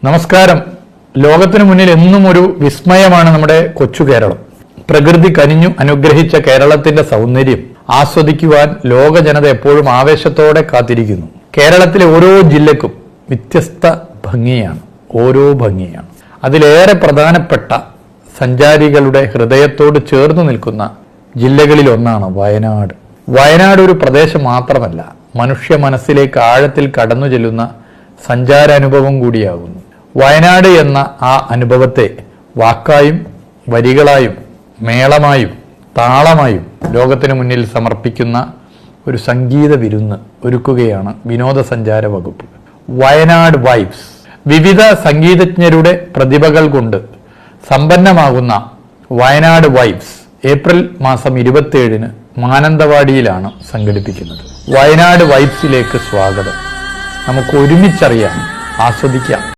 നമസ്കാരം. ലോകത്തിനു മുന്നിൽ എന്നും ഒരു വിസ്മയമാണ് നമ്മുടെ കൊച്ചു കേരളം. പ്രകൃതി കനിഞ്ഞു അനുഗ്രഹിച്ച കേരളത്തിന്റെ സൗന്ദര്യം ആസ്വദിക്കുവാൻ ലോക ജനത എപ്പോഴും ആവേശത്തോടെ കാത്തിരിക്കുന്നു. കേരളത്തിലെ ഓരോ ജില്ലക്കും വ്യത്യസ്ത ഭംഗിയാണ്. അതിലേറെ പ്രധാനപ്പെട്ട സഞ്ചാരികളുടെ ഹൃദയത്തോട് ചേർന്ന് നിൽക്കുന്ന ജില്ലകളിൽ ഒന്നാണ് വയനാട്. വയനാട് ഒരു പ്രദേശം മാത്രമല്ല, മനുഷ്യ മനസ്സിലേക്ക് ആഴത്തിൽ കടന്നു ചെല്ലുന്ന സഞ്ചാരാനുഭവം കൂടിയാകുന്നു. വയനാട് എന്ന ആ അനുഭവത്തെ വാക്കായും വരികളായും മേളമായും താളമായും ലോകത്തിന് മുന്നിൽ സമർപ്പിക്കുന്ന ഒരു സംഗീത വിരുന്ന് ഒരുക്കുകയാണ് വിനോദസഞ്ചാര വകുപ്പ്. വയനാട് വൈബ്സ്. വിവിധ സംഗീതജ്ഞരുടെ പ്രതിഭകൾ കൊണ്ട് സമ്പന്നമാകുന്ന വയനാട് വൈബ്സ് ഏപ്രിൽ മാസം 27-ന് മാനന്തവാടിയിലാണ് സംഘടിപ്പിക്കുന്നത്. വയനാട് വൈബ്സിലേക്ക് സ്വാഗതം. നമുക്ക് ഒരുമിച്ചറിയാം, ആസ്വദിക്കാം.